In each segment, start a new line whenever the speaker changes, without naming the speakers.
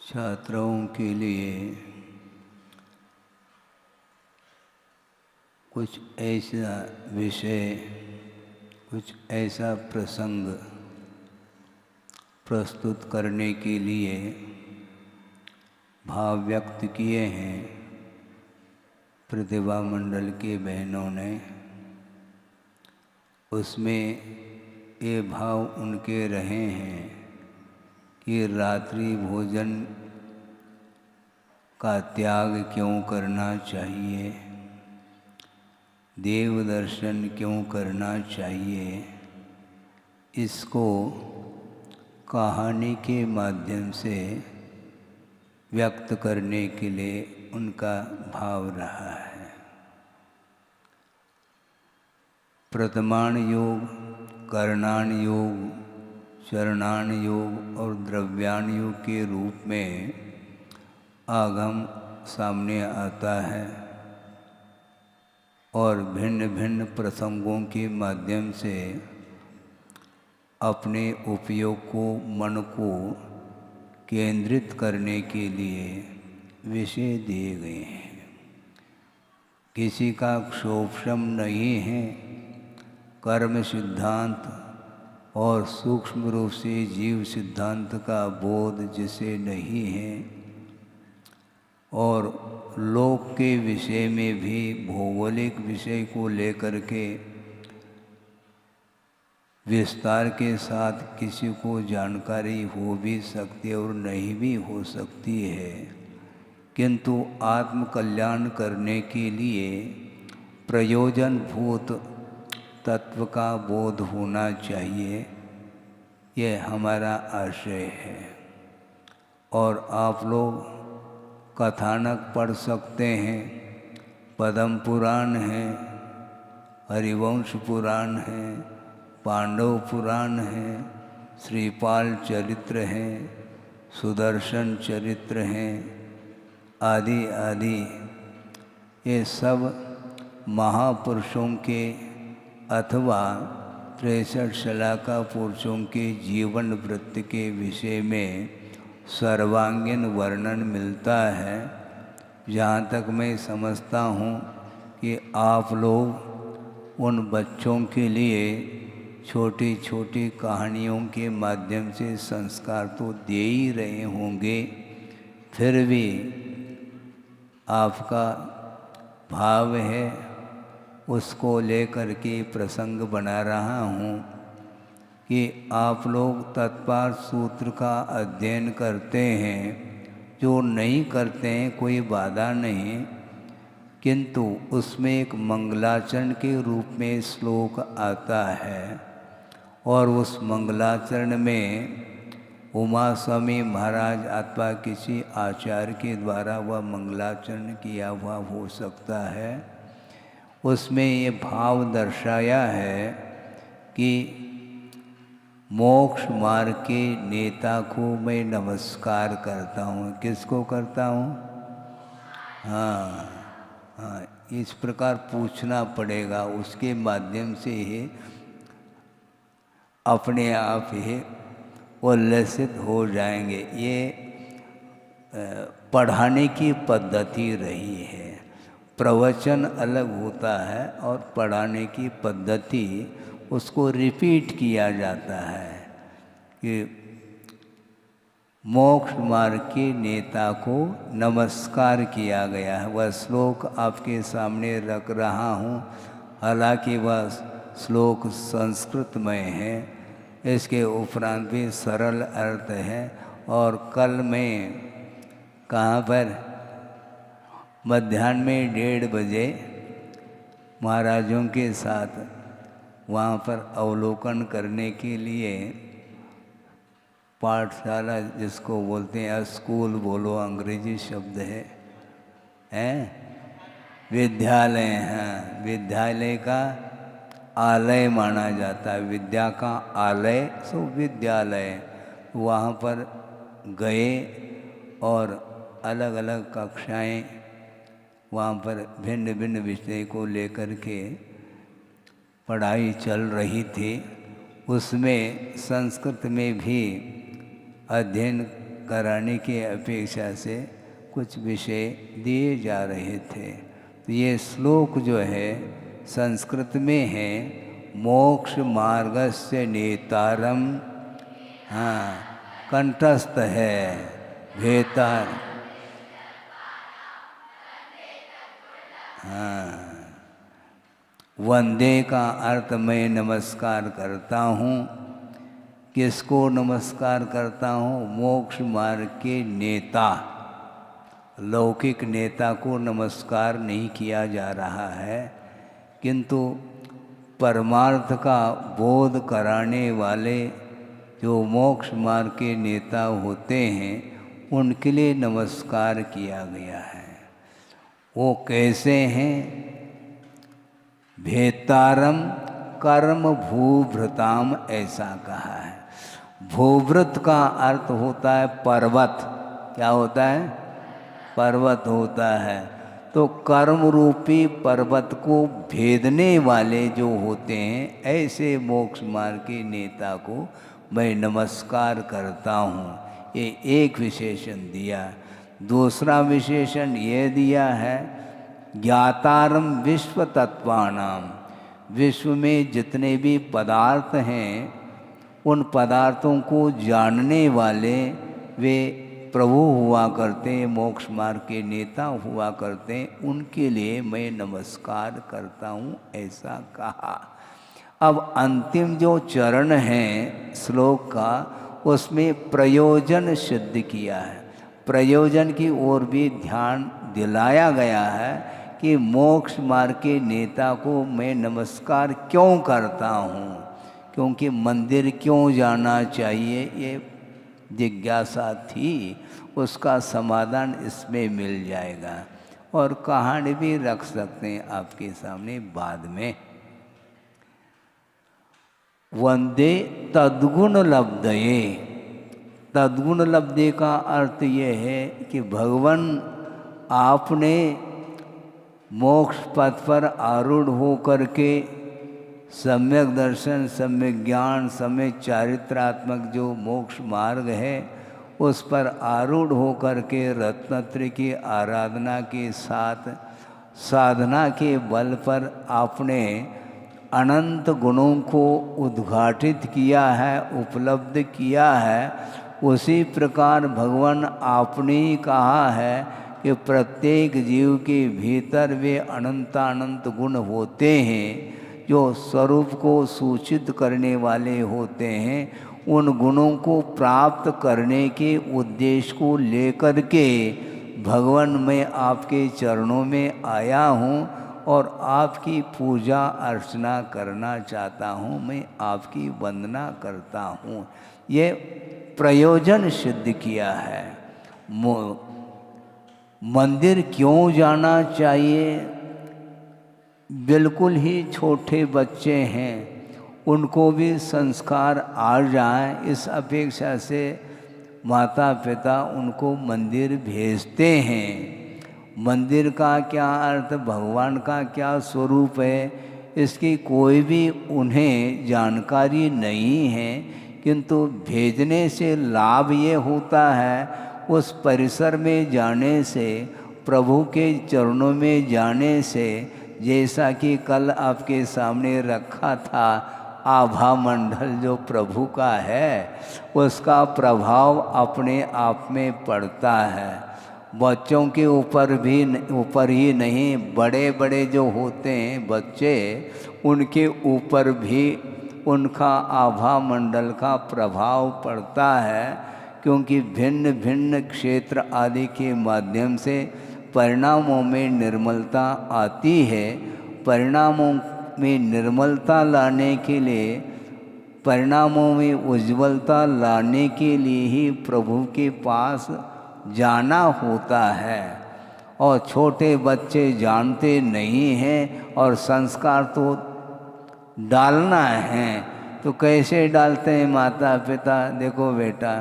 छात्रों के लिए कुछ ऐसा विषय, कुछ ऐसा प्रसंग प्रस्तुत करने के लिए भाव व्यक्त किए हैं प्रतिभा मंडल के बहनों ने। उसमें ये भाव उनके रहे हैं कि रात्रि भोजन का त्याग क्यों करना चाहिए, देव दर्शन क्यों करना चाहिए, इसको कहानी के माध्यम से व्यक्त करने के लिए उनका भाव रहा है। प्रथमाण योग, करणान योग, चरणान योग और द्रव्यान योग के रूप में आगम सामने आता है और भिन्न भिन्न प्रसंगों के माध्यम से अपने उपयोग को, मन को केंद्रित करने के लिए विषय दिए गए हैं। किसी का क्षोभम नहीं है। कर्म सिद्धांत और सूक्ष्म रूप से जीव सिद्धांत का बोध जिसे नहीं है और लोक के विषय में भी भौगोलिक विषय को लेकर के विस्तार के साथ किसी को जानकारी हो भी सकती है और नहीं भी हो सकती है, किंतु आत्म कल्याण करने के लिए प्रयोजनभूत तत्व का बोध होना चाहिए, यह हमारा आशय है। और आप लोग कथानक पढ़ सकते हैं, पद्म पुराण है, हरिवंश पुराण है, पांडव पुराण है, श्रीपाल चरित्र है, सुदर्शन चरित्र हैं, आदि आदि। ये सब महापुरुषों के अथवा 63 शलाका पुरुषों के जीवन वृत्ति के विषय में सर्वांगीण वर्णन मिलता है। जहाँ तक मैं समझता हूँ कि आप लोग उन बच्चों के लिए छोटी छोटी कहानियों के माध्यम से संस्कार तो दे ही रहे होंगे, फिर भी आपका भाव है उसको लेकर के प्रसंग बना रहा हूँ कि आप लोग तत्पर सूत्र का अध्ययन करते हैं। जो नहीं करते हैं कोई बाधा नहीं, किंतु उसमें एक मंगलाचरण के रूप में श्लोक आता है और उस मंगलाचरण में उमा स्वामी महाराज अथवा किसी आचार्य के द्वारा वह मंगलाचरण किया हुआ हो सकता है। उसमें ये भाव दर्शाया है कि मोक्ष मार्ग के नेता को मैं नमस्कार करता हूँ। किसको करता हूँ? हाँ, इस प्रकार पूछना पड़ेगा, उसके माध्यम से ही अपने आप ही उल्लसित हो जाएंगे। ये पढ़ाने की पद्धति रही है। प्रवचन अलग होता है और पढ़ाने की पद्धति उसको रिपीट किया जाता है कि मोक्ष मार्ग के नेता को नमस्कार किया गया है। वह श्लोक आपके सामने रख रहा हूँ, हालांकि वह श्लोक संस्कृत में है। इसके उपरांत भी सरल अर्थ है। और कल मैं कहाँ पर मध्याह्न में 1:30 बजे महाराजों के साथ वहाँ पर अवलोकन करने के लिए पाठशाला, जिसको बोलते हैं स्कूल बोलो, अंग्रेजी शब्द है विद्यालय। हाँ, विद्यालय का आलय माना जाता है, विद्या का आलय सो विद्यालय। वहाँ पर गए और अलग अलग कक्षाएं वहाँ पर भिन्न भिन्न विषय को लेकर के पढ़ाई चल रही थी। उसमें संस्कृत में भी अध्ययन कराने की अपेक्षा से कुछ विषय दिए जा रहे थे। तो ये श्लोक जो है संस्कृत में है, मोक्ष मार्गस्य नेतारम, हाँ कंठस्थ है भेतार, हाँ वंदे का अर्थ मैं नमस्कार करता हूँ। किसको नमस्कार करता हूँ? मोक्ष मार्ग के नेता। लौकिक नेता को नमस्कार नहीं किया जा रहा है, किंतु परमार्थ का बोध कराने वाले जो मोक्ष मार्ग के नेता होते हैं उनके लिए नमस्कार किया गया है। वो कैसे हैं? भेतारम कर्म भूभृताम, ऐसा कहा है। भूभृत का अर्थ होता है पर्वत। क्या होता है? पर्वत होता है। तो कर्म रूपी पर्वत को भेदने वाले जो होते हैं, ऐसे मोक्ष मार्ग के नेता को मैं नमस्कार करता हूँ। ये एक विशेषण दिया। दूसरा विशेषण ये दिया है, ज्ञातारम विश्व तत्वानाम, विश्व में जितने भी पदार्थ हैं उन पदार्थों को जानने वाले वे प्रभु हुआ करते हैं, मोक्ष मार्ग के नेता हुआ करते हैं, उनके लिए मैं नमस्कार करता हूँ, ऐसा कहा। अब अंतिम जो चरण है श्लोक का, उसमें प्रयोजन सिद्ध किया है। प्रयोजन की ओर भी ध्यान दिलाया गया है कि मोक्ष मार्ग के नेता को मैं नमस्कार क्यों करता हूँ, क्योंकि मंदिर क्यों जाना चाहिए, ये जिज्ञासा थी। उसका समाधान इसमें मिल जाएगा। और कहानी भी रख सकते हैं आपके सामने बाद में। वंदे तद्गुण लब्धये, तद्गुण लब्धे का अर्थ ये है कि भगवान आपने मोक्ष पथ पर आरूढ़ हो करके सम्यक दर्शन, सम्यक ज्ञान, सम्यक चारित्रात्मक जो मोक्ष मार्ग है उस पर आरूढ़ हो करके रत्नत्रय की आराधना के साथ साधना के बल पर आपने अनंत गुणों को उद्घाटित किया है, उपलब्ध किया है। उसी प्रकार भगवान आपने ही कहा है कि प्रत्येक जीव के भीतर वे अनंतानंत गुण होते हैं जो स्वरूप को सूचित करने वाले होते हैं। उन गुणों को प्राप्त करने के उद्देश्य को लेकर के भगवान मैं आपके चरणों में आया हूँ और आपकी पूजा अर्चना करना चाहता हूँ, मैं आपकी वंदना करता हूँ। ये प्रयोजन सिद्ध किया है। मंदिर क्यों जाना चाहिए? बिल्कुल ही छोटे बच्चे हैं, उनको भी संस्कार आ जाए इस अपेक्षा से माता पिता उनको मंदिर भेजते हैं। मंदिर का क्या अर्थ, भगवान का क्या स्वरूप है, इसकी कोई भी उन्हें जानकारी नहीं है, किंतु भेजने से लाभ ये होता है, उस परिसर में जाने से, प्रभु के चरणों में जाने से, जैसा कि कल आपके सामने रखा था, आभा मंडल जो प्रभु का है उसका प्रभाव अपने आप में पड़ता है। बच्चों के ऊपर ही नहीं, बड़े बड़े जो होते हैं बच्चे, उनके ऊपर भी उनका आभा मंडल का प्रभाव पड़ता है, क्योंकि भिन्न भिन्न क्षेत्र आदि के माध्यम से परिणामों में निर्मलता आती है। परिणामों में निर्मलता लाने के लिए, परिणामों में उज्ज्वलता लाने के लिए ही प्रभु के पास जाना होता है। और छोटे बच्चे जानते नहीं हैं और संस्कार तो डालना है, तो कैसे डालते हैं माता पिता? देखो बेटा,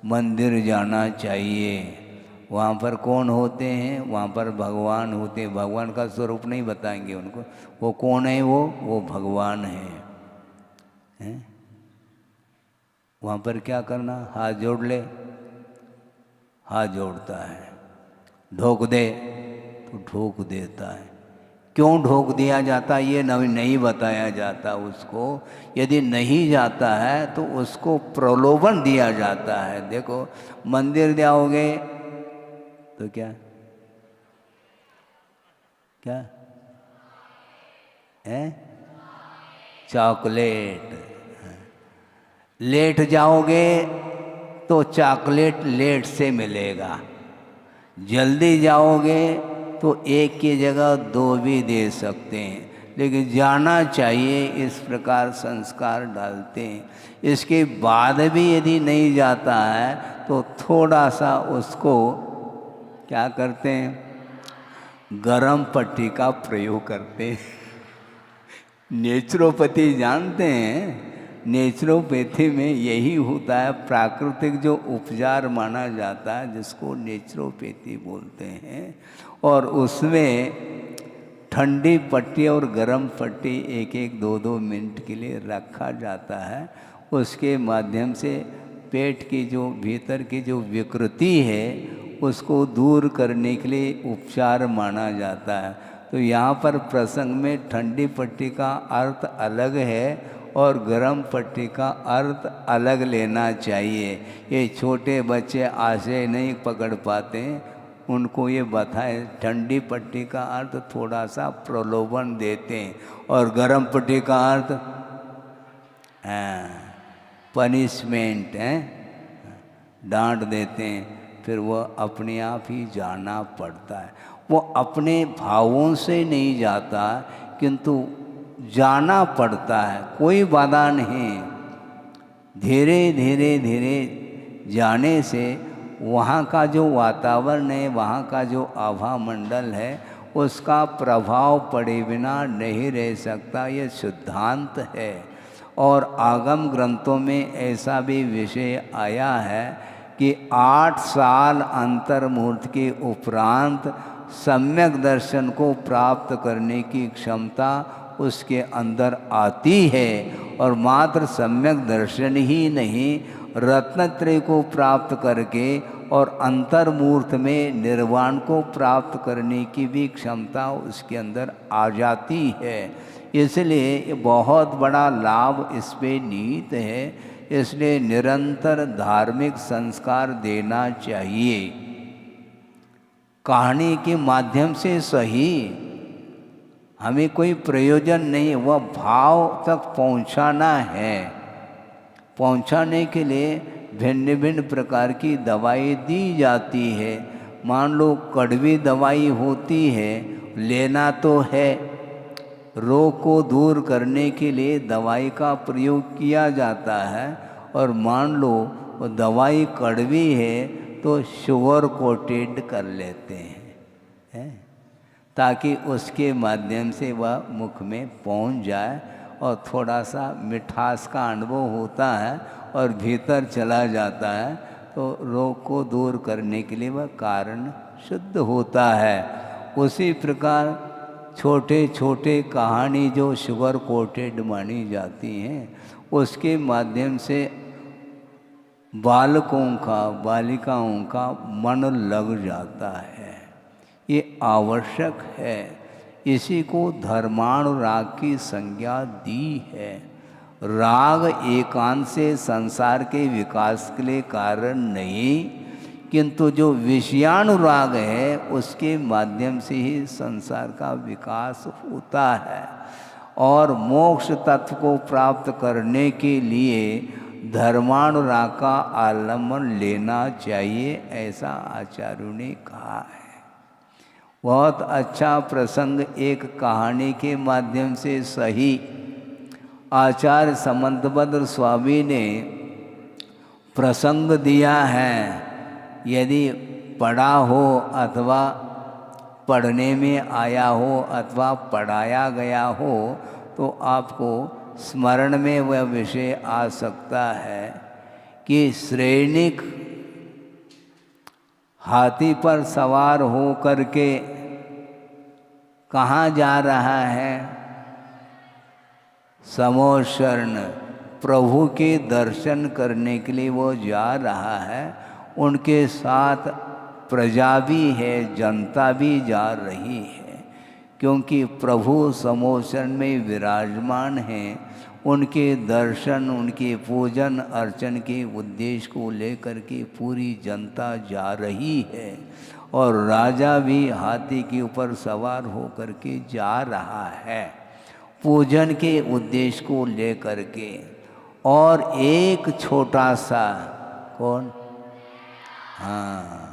मंदिर जाना चाहिए। वहाँ पर कौन होते हैं? वहाँ पर भगवान होते हैं। भगवान का स्वरूप नहीं बताएंगे उनको, वो कौन है? वो भगवान हैं। वहाँ पर क्या करना? हाथ जोड़ ले, हाथ जोड़ता है, ढोक दे तो ढोक देता है। क्यों ढोक दिया जाता ये नहीं बताया जाता उसको। यदि नहीं जाता है तो उसको प्रलोभन दिया जाता है। देखो मंदिर जाओगे तो क्या क्या है, चॉकलेट। लेट जाओगे तो चॉकलेट लेट से मिलेगा, जल्दी जाओगे तो एक की जगह दो भी दे सकते हैं, लेकिन जाना चाहिए, इस प्रकार संस्कार डालते हैं। इसके बाद भी यदि नहीं जाता है तो थोड़ा सा उसको क्या करते हैं, गरम पट्टी का प्रयोग करते हैं। नेचुरोपैथी जानते हैं, नेचुरोपैथी में यही होता है। प्राकृतिक जो उपचार माना जाता है जिसको नेचुरोपैथी बोलते हैं, और उसमें ठंडी पट्टी और गर्म पट्टी एक एक दो दो मिनट के लिए रखा जाता है। उसके माध्यम से पेट की जो भीतर की जो विकृति है उसको दूर करने के लिए उपचार माना जाता है। तो यहाँ पर प्रसंग में ठंडी पट्टी का अर्थ अलग है और गर्म पट्टी का अर्थ अलग लेना चाहिए। ये छोटे बच्चे आशय नहीं पकड़ पाते, उनको ये बताए ठंडी पट्टी का अर्थ थोड़ा सा प्रलोभन देते हैं और गर्म पट्टी का अर्थ पनिशमेंट है, डांट देते हैं। फिर वह अपने आप ही जाना पड़ता है। वो अपने भावों से नहीं जाता किंतु जाना पड़ता है, कोई बाधा नहीं। धीरे धीरे धीरे जाने से वहाँ का जो वातावरण है, वहाँ का जो आभा मंडल है, उसका प्रभाव पड़े बिना नहीं रह सकता। ये सिद्धांत है। और आगम ग्रंथों में ऐसा भी विषय आया है कि 8 साल अंतर्मूर्त के उपरांत सम्यक दर्शन को प्राप्त करने की क्षमता उसके अंदर आती है। और मात्र सम्यक दर्शन ही नहीं, रत्नत्रय को प्राप्त करके और अंतर्मूर्त में निर्वाण को प्राप्त करने की भी क्षमता उसके अंदर आ जाती है। इसलिए ये बहुत बड़ा लाभ इस पे निहित है। इसलिए निरंतर धार्मिक संस्कार देना चाहिए। कहानी के माध्यम से सही, हमें कोई प्रयोजन नहीं, वह भाव तक पहुंचाना है। पहुंचाने के लिए भिन्न भिन्न प्रकार की दवाई दी जाती है। मान लो कड़वी दवाई होती है, लेना तो है, रोग को दूर करने के लिए दवाई का प्रयोग किया जाता है। और मान लो वो दवाई कड़वी है तो शुगर कोटेड कर लेते हैं, ताकि उसके माध्यम से वह मुख में पहुंच जाए और थोड़ा सा मिठास का अनुभव होता है और भीतर चला जाता है, तो रोग को दूर करने के लिए वह कारण शुद्ध होता है। उसी प्रकार छोटे छोटे कहानी जो शुगर कोटेड मानी जाती हैं, उसके माध्यम से बालकों का, बालिकाओं का मन लग जाता है। ये आवश्यक है। इसी को धर्मानुराग की संज्ञा दी है। राग एकांत से संसार के विकास के लिए कारण नहीं, किंतु जो विषयानुराग है उसके माध्यम से ही संसार का विकास होता है। और मोक्ष तत्व को प्राप्त करने के लिए धर्मानुराग का आलम्बन लेना चाहिए, ऐसा आचार्यों ने कहा है। बहुत अच्छा प्रसंग एक कहानी के माध्यम से सही आचार्य समंतभद्र स्वामी ने प्रसंग दिया है। यदि पढ़ा हो अथवा पढ़ने में आया हो अथवा पढ़ाया गया हो तो आपको स्मरण में वह विषय आ सकता है कि सैनिक हाथी पर सवार हो करके कहाँ जा रहा है? समोशरण प्रभु के दर्शन करने के लिए वो जा रहा है। उनके साथ प्रजा भी है, जनता भी जा रही है, क्योंकि प्रभु समोसन में विराजमान हैं। उनके दर्शन, उनके पूजन अर्चन के उद्देश्य को लेकर के पूरी जनता जा रही है, और राजा भी हाथी के ऊपर सवार होकर के जा रहा है पूजन के उद्देश्य को लेकर के। और एक छोटा सा कौन, हाँ,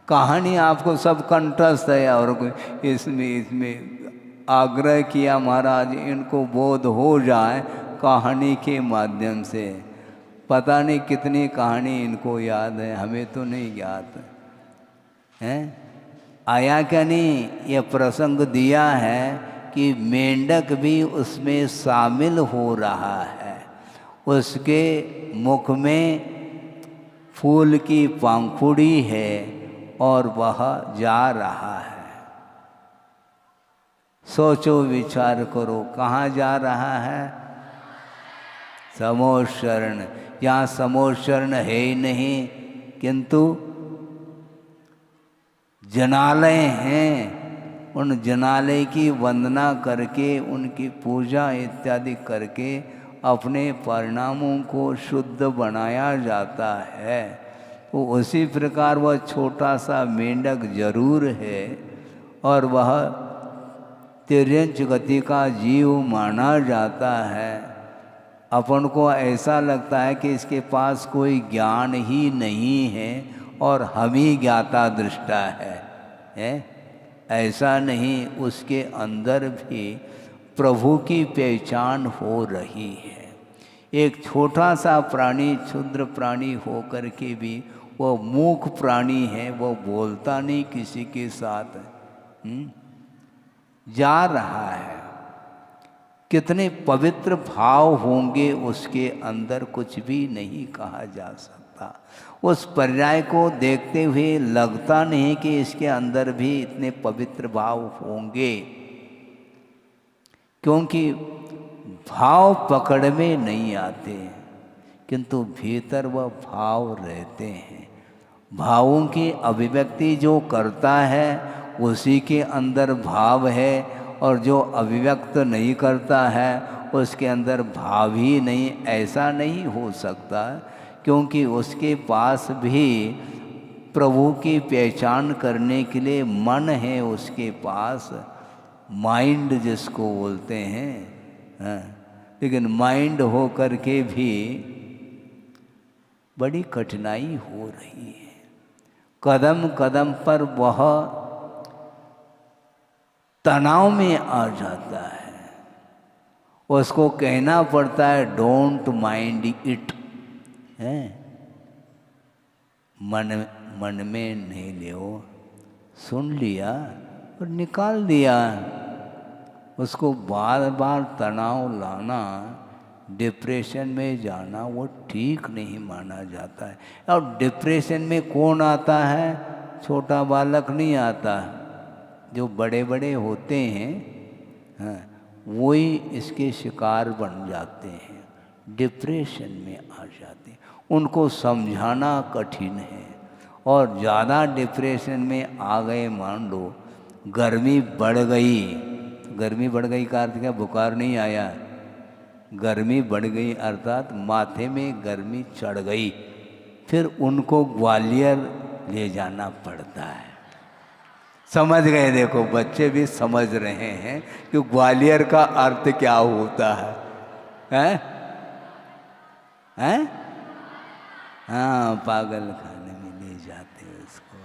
कहानी आपको सब कंठस्थ है, और कोई इसमें आग्रह किया महाराज इनको बोध हो जाए कहानी के माध्यम से। पता नहीं कितनी कहानी इनको याद है, हमें तो नहीं याद है। आया क्या नहीं, ये प्रसंग दिया है कि मेंढक भी उसमें शामिल हो रहा है। उसके मुख में फूल की पंखुड़ी है और वह जा रहा है। सोचो विचार करो, कहाँ जा रहा है? समोशरण। यहाँ समोशरण है ही नहीं, किंतु जनालय हैं। उन जनालय की वंदना करके, उनकी पूजा इत्यादि करके अपने परिणामों को शुद्ध बनाया जाता है। तो उसी प्रकार वह छोटा सा मेंढक जरूर है, और वह तिर्यंच गति का जीव माना जाता है। अपन को ऐसा लगता है कि इसके पास कोई ज्ञान ही नहीं है और हम ही ज्ञाता दृष्टा है? ऐसा नहीं, उसके अंदर भी प्रभु की पहचान हो रही है। एक छोटा सा प्राणी, क्षुद्र प्राणी होकर के भी वह मूक प्राणी है, वह बोलता नहीं किसी के साथ, जा रहा है। कितने पवित्र भाव होंगे उसके अंदर, कुछ भी नहीं कहा जा सकता। उस पर्याय को देखते हुए लगता नहीं कि इसके अंदर भी इतने पवित्र भाव होंगे, क्योंकि भाव पकड़ में नहीं आते, किंतु भीतर वह भाव रहते हैं। भावों की अभिव्यक्ति जो करता है उसी के अंदर भाव है, और जो अभिव्यक्त नहीं करता है उसके अंदर भाव ही नहीं। ऐसा नहीं हो सकता, क्योंकि उसके पास भी प्रभु की पहचान करने के लिए मन है उसके पास, माइंड जिसको बोलते हैं। लेकिन माइंड हो करके भी बड़ी कठिनाई हो रही है। कदम कदम पर वह तनाव में आ जाता है। उसको कहना पड़ता है डोंट माइंड इट, है मन में नहीं लियो। सुन लिया और निकाल दिया। उसको बार बार तनाव लाना, डिप्रेशन में जाना, वो ठीक नहीं माना जाता है। और डिप्रेशन में कौन आता है? छोटा बालक नहीं आता, जो बड़े बड़े होते हैं, हाँ, वही इसके शिकार बन जाते हैं, डिप्रेशन में आ जाते हैं। उनको समझाना कठिन है। और ज़्यादा डिप्रेशन में आ गए, मान लो गर्मी बढ़ गई, गर्मी बढ़ गई का अर्थ क्या? बुखार नहीं आया, गर्मी बढ़ गई अर्थात माथे में गर्मी चढ़ गई, फिर उनको ग्वालियर ले जाना पड़ता है। समझ गए? देखो बच्चे भी समझ रहे हैं कि ग्वालियर का अर्थ क्या होता है, हैं? हैं? हाँ, पागल खाने में ले जाते हैं उसको।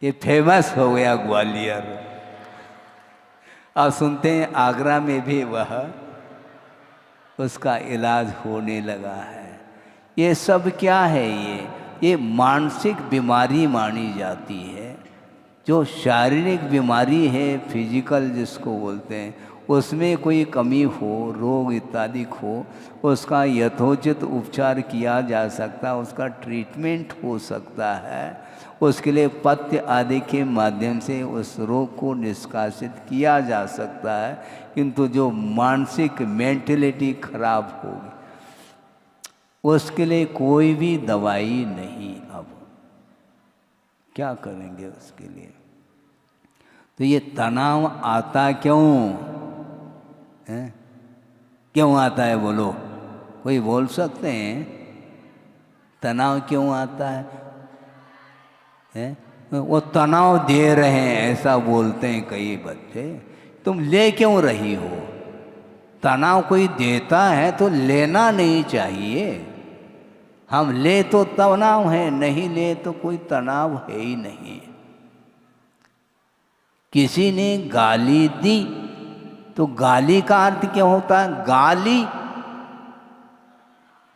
ये फेमस हो गया ग्वालियर। अब सुनते हैं आगरा में भी वह उसका इलाज होने लगा है। ये सब क्या है? ये मानसिक बीमारी मानी जाती है। जो शारीरिक बीमारी है, फिजिकल जिसको बोलते हैं, उसमें कोई कमी हो, रोग इत्यादि हो, उसका यथोचित उपचार किया जा सकता है, उसका ट्रीटमेंट हो सकता है। उसके लिए पथ्य आदि के माध्यम से उस रोग को निष्कासित किया जा सकता है। किंतु जो मानसिक मेंटलिटी खराब होगी, उसके लिए कोई भी दवाई नहीं। अब क्या करेंगे उसके लिए? तो ये तनाव आता क्यों है? क्यों आता है बोलो? कोई बोल सकते हैं तनाव क्यों आता है? वो तनाव दे रहे हैं ऐसा बोलते हैं कई बच्चे। तुम ले क्यों रही हो? तनाव कोई देता है तो लेना नहीं चाहिए। हम ले तो तनाव है, नहीं ले तो कोई तनाव है ही नहीं। किसी ने गाली दी तो गाली का अर्थ क्या होता है? गाली,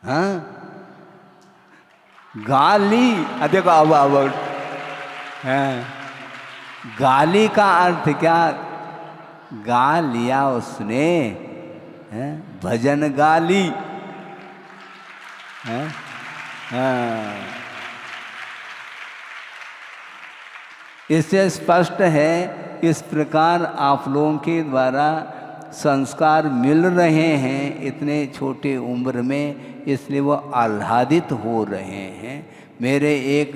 हाँ गाली, देखो अब हाँ, गाली का अर्थ क्या? गा लिया उसने, है? भजन गाली, है? हाँ। इससे स्पष्ट है इस प्रकार आप लोगों के द्वारा संस्कार मिल रहे हैं इतने छोटे उम्र में, इसलिए वो आह्लादित हो रहे हैं। मेरे एक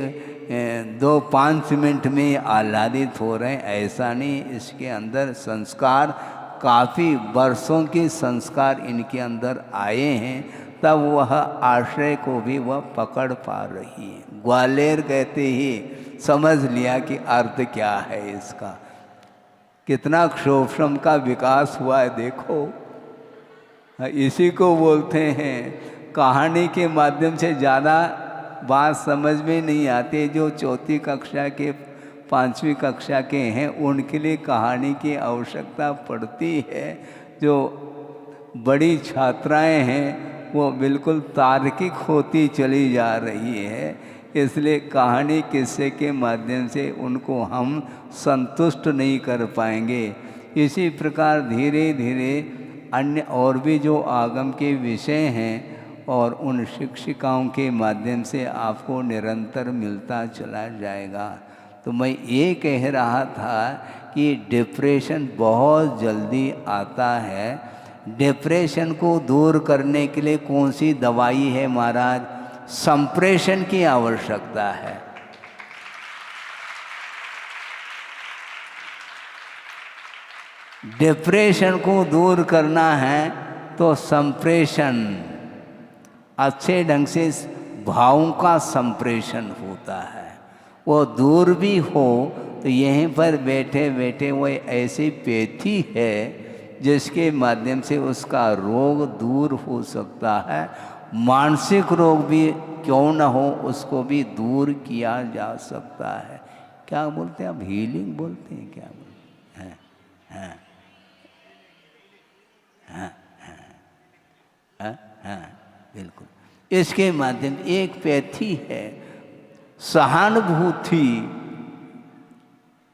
2-5 मिनट में आह्लादित हो रहे हैं ऐसा नहीं, इसके अंदर संस्कार काफ़ी वर्षों के संस्कार इनके अंदर आए हैं, तब वह आश्रय को भी वह पकड़ पा रही है। ग्वालेर कहते ही समझ लिया कि अर्थ क्या है इसका। कितना क्षोभम का विकास हुआ है देखो। इसी को बोलते हैं कहानी के माध्यम से ज़्यादा बात समझ में नहीं आती। जो 4ठी कक्षा के 5वीं कक्षा के हैं उनके लिए कहानी की आवश्यकता पड़ती है। जो बड़ी छात्राएं हैं वो बिल्कुल तार्किक होती चली जा रही है, इसलिए कहानी किस्से के माध्यम से उनको हम संतुष्ट नहीं कर पाएंगे। इसी प्रकार धीरे धीरे अन्य और भी जो आगम के विषय हैं और उन शिक्षिकाओं के माध्यम से आपको निरंतर मिलता चला जाएगा। तो मैं ये कह रहा था कि डिप्रेशन बहुत जल्दी आता है। डिप्रेशन को दूर करने के लिए कौन सी दवाई है महाराज? संप्रेषण की आवश्यकता है। डिप्रेशन को दूर करना है तो संप्रेषण, अच्छे ढंग से भावों का संप्रेषण होता है। वो दूर भी हो तो यहीं पर बैठे बैठे वो ऐसी पेथी है जिसके माध्यम से उसका रोग दूर हो सकता है। मानसिक रोग भी क्यों न हो उसको भी दूर किया जा सकता है। क्या बोलते हैं आप? हीलिंग बोलते हैं? क्या बोलते हैं? हाँ हाँ हाँ हाँ बिल्कुल। इसके माध्यम एक पैथी है सहानुभूति,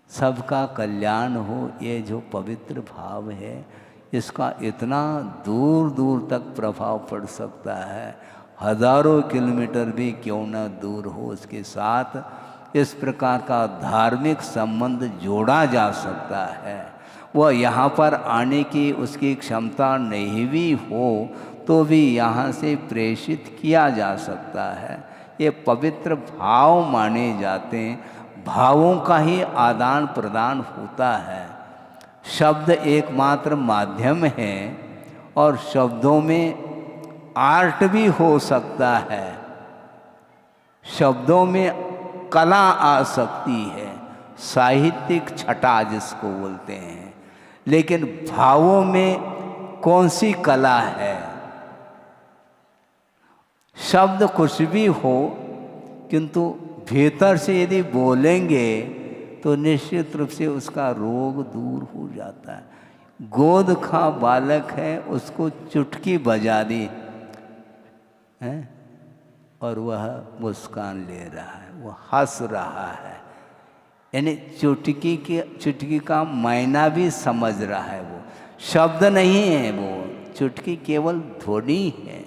सबका कल्याण हो, ये जो पवित्र भाव है इसका इतना दूर दूर तक प्रभाव पड़ सकता है। हजारों किलोमीटर भी क्यों न दूर हो उसके साथ इस प्रकार का धार्मिक संबंध जोड़ा जा सकता है। वह यहाँ पर आने की उसकी क्षमता नहीं भी हो तो भी यहाँ से प्रेषित किया जा सकता है। ये पवित्र भाव माने जाते हैं। भावों का ही आदान प्रदान होता है। शब्द एकमात्र माध्यम है और शब्दों में आर्ट भी हो सकता है, शब्दों में कला आ सकती है, साहित्यिक छटा जिसको बोलते हैं। लेकिन भावों में कौन सी कला है? शब्द कुछ भी हो किंतु भीतर से यदि बोलेंगे तो निश्चित रूप से उसका रोग दूर हो जाता है। गोद खा बालक है, उसको चुटकी बजा दी है और वह मुस्कान ले रहा है, वह हंस रहा है, यानी चुटकी का मायना भी समझ रहा है। वो शब्द नहीं है, वो चुटकी केवल ध्वनि है।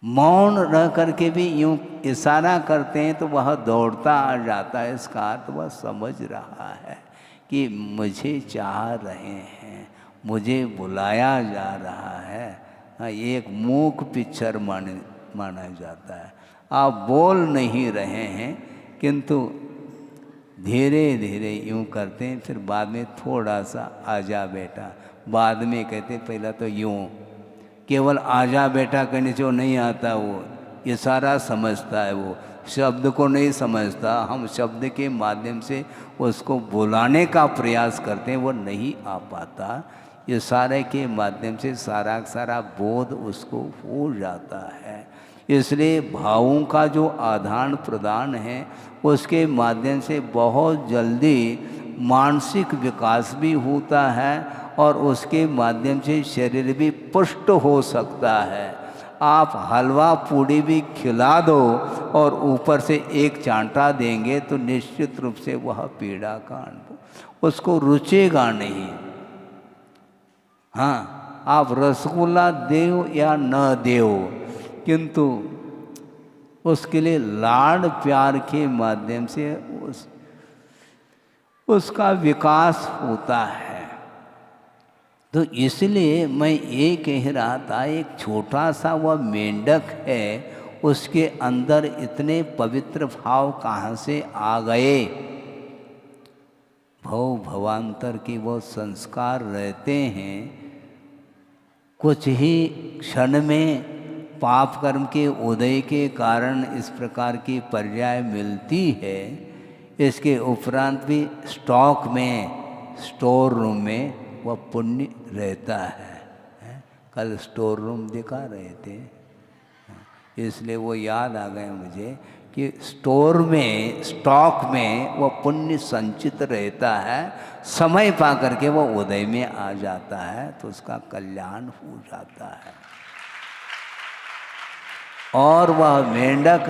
मौन रह करके भी यूं इशारा करते हैं तो वह दौड़ता आ जाता है। इसका अर्थ वह समझ रहा है कि मुझे चाह रहे हैं, मुझे बुलाया जा रहा है। हाँ, ये एक मूक पिक्चर माना जाता है। आप बोल नहीं रहे हैं किंतु धीरे धीरे यूँ करते हैं, फिर बाद में थोड़ा सा आजा बेटा, बाद में कहते पहला तो यूँ। केवल आजा बेटा कहने से वो नहीं आता, वो इशारा समझता है, वो शब्द को नहीं समझता। हम शब्द के माध्यम से उसको बुलाने का प्रयास करते हैं, वो नहीं आ पाता। इशारे के माध्यम से सारा सारा बोध उसको हो जाता है। इसलिए भावों का जो आदान प्रदान है उसके माध्यम से बहुत जल्दी मानसिक विकास भी होता है और उसके माध्यम से शरीर भी पुष्ट हो सकता है। आप हलवा पूड़ी भी खिला दो और ऊपर से एक चांटा देंगे तो निश्चित रूप से वह पीड़ा का अनुभव उसको रुचेगा नहीं। हाँ, आप रसगुल्ला देव या न देव, किंतु उसके लिए लाड प्यार के माध्यम से उसका विकास होता है। तो इसलिए मैं ये कह रहा था, एक छोटा सा वह मेंढक है, उसके अंदर इतने पवित्र भाव कहाँ से आ गए? भव भवांतर के वो संस्कार रहते हैं। कुछ ही क्षण में पाप कर्म के उदय के कारण इस प्रकार की पर्याय मिलती है। इसके उपरांत भी स्टॉक में, स्टोर रूम में वह पुण्य रहता है। कल स्टोर रूम दिखा रहे थे, इसलिए वो याद आ गए मुझे कि स्टोर में, स्टॉक में वह पुण्य संचित रहता है। समय पा करके वह उदय में आ जाता है तो उसका कल्याण हो जाता है। और वह मेंढक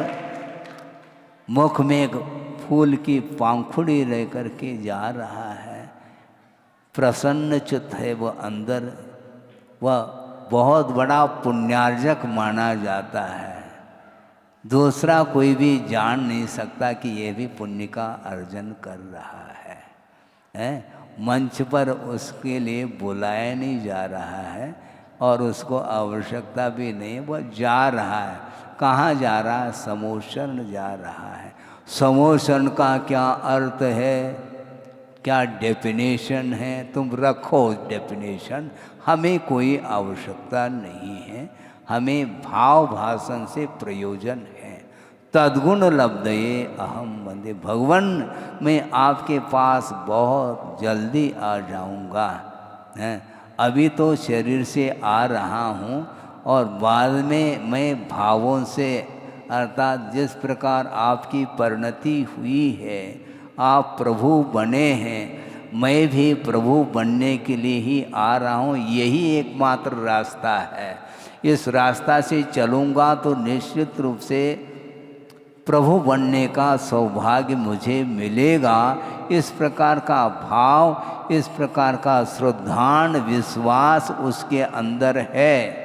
मुख में एक फूल की पंखुड़ी रह करके जा रहा है, प्रसन्न चित्त है वह अंदर। वह बहुत बड़ा पुण्यार्जक माना जाता है। दूसरा कोई भी जान नहीं सकता कि यह भी पुण्य का अर्जन कर रहा है। मंच पर उसके लिए बुलाया नहीं जा रहा है और उसको आवश्यकता भी नहीं, वह जा रहा है। कहाँ जा रहा है? समोशरण जा रहा है। समोशरण का क्या अर्थ है, क्या डेफिनेशन है? तुम रखो डेफिनेशन, हमें कोई आवश्यकता नहीं है। हमें भाव भाषण से प्रयोजन है। तद्गुण लब्धये अहम वंदे, भगवान मैं आपके पास बहुत जल्दी आ जाऊंगा। अभी तो शरीर से आ रहा हूँ और बाद में मैं भावों से, अर्थात जिस प्रकार आपकी परिणति हुई है, आप प्रभु बने हैं, मैं भी प्रभु बनने के लिए ही आ रहा हूँ। यही एकमात्र रास्ता है। इस रास्ता से चलूँगा तो निश्चित रूप से प्रभु बनने का सौभाग्य मुझे मिलेगा। इस प्रकार का भाव, इस प्रकार का श्रद्धान विश्वास उसके अंदर है।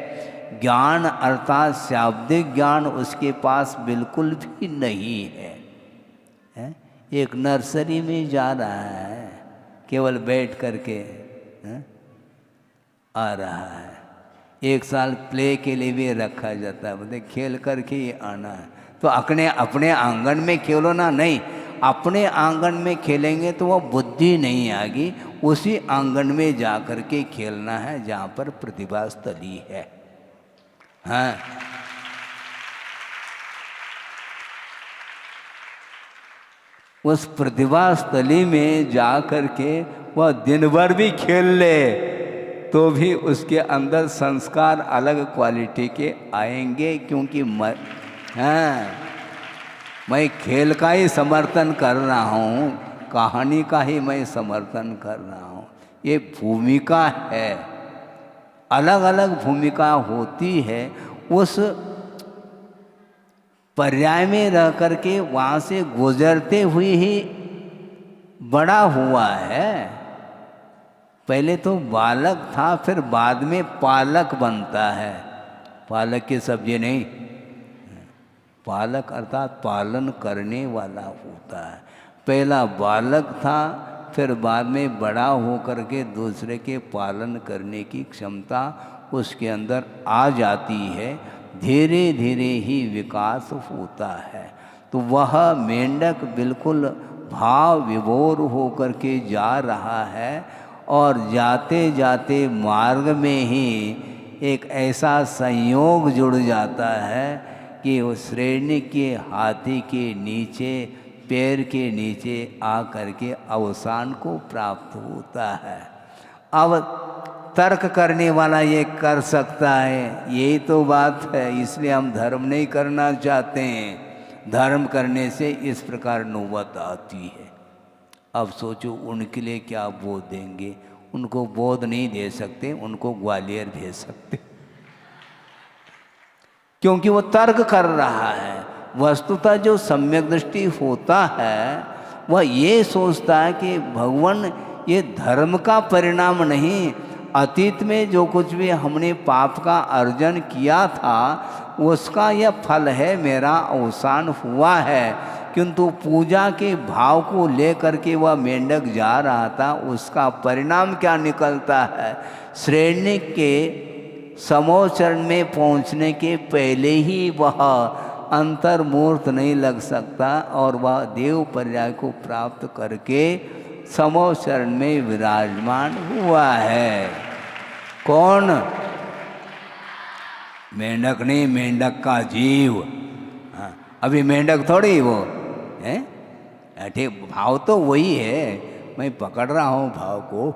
ज्ञान अर्थात शाब्दिक ज्ञान उसके पास बिल्कुल भी नहीं है। एक नर्सरी में जा रहा है, केवल बैठ करके आ रहा है। एक साल प्ले के लिए भी रखा जाता है, बोलते खेल करके ही आना है। तो अपने आंगन में खेलो ना, नहीं, अपने आंगन में खेलेंगे तो वह बुद्धि नहीं आएगी। उसी आंगन में जा कर के खेलना है जहाँ पर प्रतिभा स्थली है। हाँ, उस प्रतिभा स्थली में जा कर के वह दिन भर भी खेल ले तो भी उसके अंदर संस्कार अलग क्वालिटी के आएंगे। क्योंकि मैं खेल का ही समर्थन कर रहा हूँ, कहानी का ही मैं समर्थन कर रहा हूँ। ये भूमिका है, अलग अलग भूमिका होती है। उस पर्याय में रह करके वहाँ से गुजरते हुए ही बड़ा हुआ है। पहले तो बालक था, फिर बाद में पालक बनता है। पालक की सब्जी नहीं, पालक अर्थात पालन करने वाला होता है। पहला बालक था, फिर बाद में बड़ा हो करके दूसरे के पालन करने की क्षमता उसके अंदर आ जाती है, धीरे धीरे ही विकास होता है। तो वह मेंढक बिल्कुल भाव विभोर होकर के जा रहा है और जाते जाते मार्ग में ही एक ऐसा संयोग जुड़ जाता है कि उस श्रेणी के हाथी के नीचे, पैर के नीचे आ करके अवसान को प्राप्त होता है। अब तर्क करने वाला ये कर सकता है, यही तो बात है, इसलिए हम धर्म नहीं करना चाहते हैं। धर्म करने से इस प्रकार नौबत आती है। अब सोचो उनके लिए क्या बोध देंगे। उनको बोध नहीं दे सकते, उनको ग्वालियर भेज सकते, क्योंकि वो तर्क कर रहा है। वस्तुतः जो सम्यक दृष्टि होता है वह ये सोचता है कि भगवान ये धर्म का परिणाम नहीं, अतीत में जो कुछ भी हमने पाप का अर्जन किया था उसका यह फल है, मेरा अवसान हुआ है। किंतु पूजा के भाव को लेकर के वह मेंढक जा रहा था, उसका परिणाम क्या निकलता है। श्रेणी के समोचरण में पहुंचने के पहले ही वह अंतर्मूर्त नहीं लग सकता और वह देव पर्याय को प्राप्त करके समोचरण में विराजमान हुआ है। कौन? मेंढक नहीं, मेंढक का जीव। हाँ, अभी मेंढक थोड़ी वो है, ठीक भाव तो वही है, मैं पकड़ रहा हूँ भाव को,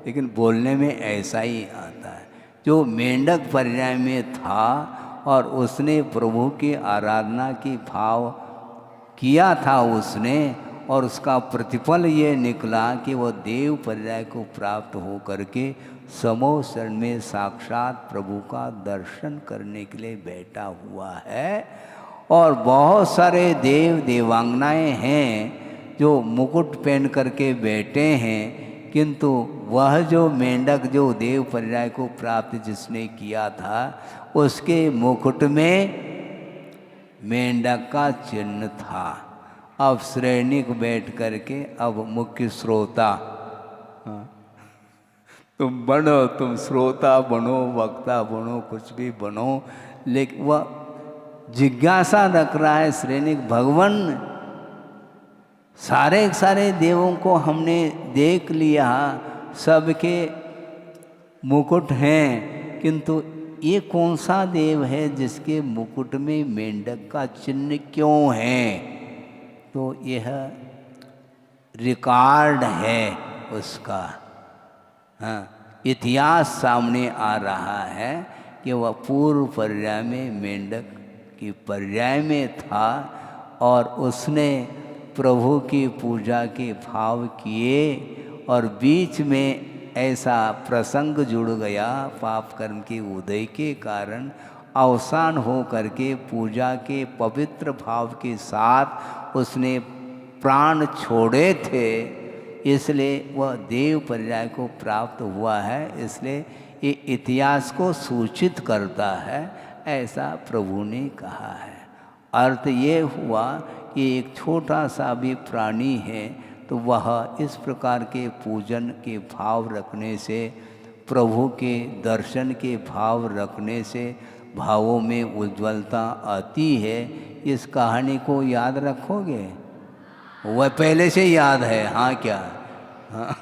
लेकिन बोलने में ऐसा ही आता है। जो मेंढक पर्याय में था और उसने प्रभु की आराधना की भाव किया था उसने, और उसका प्रतिफल ये निकला कि वह देव पर्याय को प्राप्त हो करके समोचरण में साक्षात प्रभु का दर्शन करने के लिए बैठा हुआ है। और बहुत सारे देव देवांगनाएं हैं जो मुकुट पहन करके बैठे हैं, किंतु वह जो मेंढक जो देव पर्याय को प्राप्त जिसने किया था उसके मुकुट में मेंढक का चिन्ह था। अब श्रेणिक बैठ करके अब मुख्य श्रोता, तुम बनो, तुम श्रोता बनो, वक्ता बनो, कुछ भी बनो, लेकिन वह जिज्ञासा रख रहा है श्रेणिक, भगवान सारे देवों को हमने देख लिया, सबके मुकुट हैं, किंतु ये कौन सा देव है जिसके मुकुट में मेंढक का चिन्ह क्यों है। तो यह रिकॉर्ड है उसका, हाँ, इतिहास सामने आ रहा है कि वह पूर्व पर्याय में मेंढक की पर्याय में था और उसने प्रभु की पूजा के भाव किए और बीच में ऐसा प्रसंग जुड़ गया, पाप कर्म के उदय के कारण अवसान हो करके पूजा के पवित्र भाव के साथ उसने प्राण छोड़े थे, इसलिए वह देव पर्याय को प्राप्त हुआ है। इसलिए ये इतिहास को सूचित करता है, ऐसा प्रभु ने कहा है। अर्थ ये हुआ कि एक छोटा सा भी प्राणी है तो वह इस प्रकार के पूजन के भाव रखने से, प्रभु के दर्शन के भाव रखने से भावों में उज्ज्वलता आती है। इस कहानी को याद रखोगे? वह पहले से याद है, हाँ क्या? हाँ,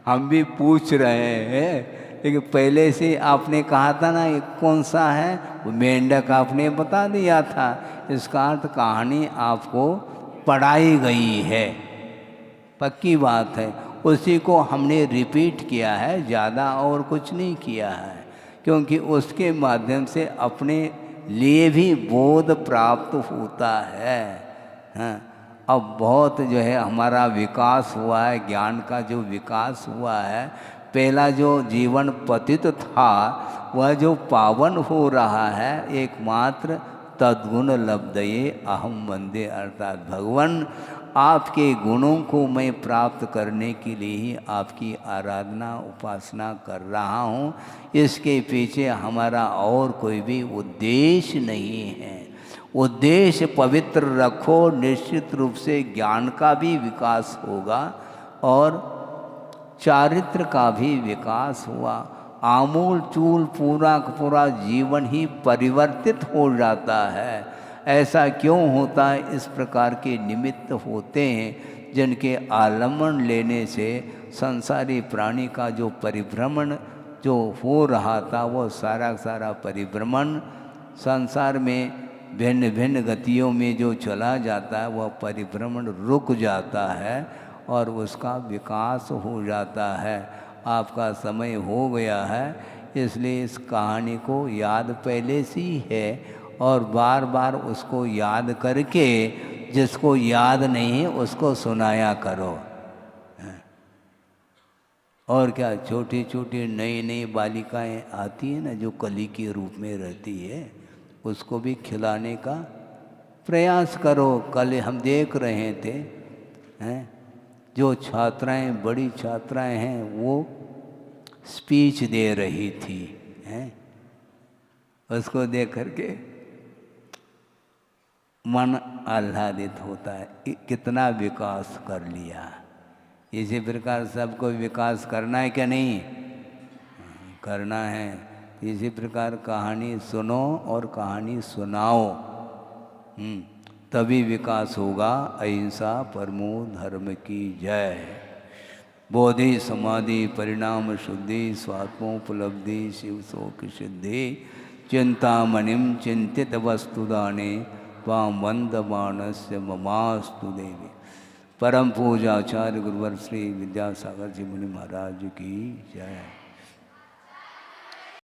हम भी पूछ रहे हैं, लेकिन पहले से आपने कहा था ना ये कौन सा है, वो मेंढक आपने बता दिया था। इसका अर्थ कहानी आपको पढ़ाई गई है, पक्की बात है। उसी को हमने रिपीट किया है, ज़्यादा और कुछ नहीं किया है, क्योंकि उसके माध्यम से अपने लिए भी बोध प्राप्त होता है। हाँ, अब बहुत जो है हमारा विकास हुआ है, ज्ञान का जो विकास हुआ है। पहला जो जीवन पतित था वह जो पावन हो रहा है, एकमात्र तद्गुण लब्धये अहम वंदे, अर्थात भगवान आपके गुणों को मैं प्राप्त करने के लिए ही आपकी आराधना उपासना कर रहा हूँ। इसके पीछे हमारा और कोई भी उद्देश्य नहीं है। उद्देश्य पवित्र रखो, निश्चित रूप से ज्ञान का भी विकास होगा और चारित्र का भी विकास हुआ। आमूल चूल पूरा का पूरा जीवन ही परिवर्तित हो जाता है। ऐसा क्यों होता है? इस प्रकार के निमित्त होते हैं जिनके आलम्बन लेने से संसारी प्राणी का जो परिभ्रमण जो हो रहा था वो सारा सारा परिभ्रमण संसार में भिन्न भिन्न गतियों में जो चला जाता है वह परिभ्रमण रुक जाता है और उसका विकास हो जाता है। आपका समय हो गया है, इसलिए इस कहानी को याद पहले से ही है और बार बार उसको याद करके जिसको याद नहीं है उसको सुनाया करो। और क्या, छोटी छोटी नई नई बालिकाएं आती हैं ना जो कली के रूप में रहती है, उसको भी खिलाने का प्रयास करो। कल हम देख रहे थे जो छात्राएं, बड़ी छात्राएं हैं, वो स्पीच दे रही थी उसको देख करके मन आह्लादित होता है, कितना विकास कर लिया। इसी प्रकार सबको विकास करना है क्या? नहीं करना है। इसी प्रकार कहानी सुनो और कहानी सुनाओ, तभी विकास होगा। अहिंसा परमो धर्म की जय। बोधि समाधि परिणाम शुद्धि स्वात्मोपलब्धि शिव शोक सिद्धि चिंतामणिम चिंतित वस्तुदाने वाम वंदमानस्य ममास्तु देवी। परम पूजा आचार्य गुरुवर श्री विद्यासागर जी मुनि महाराज की जय।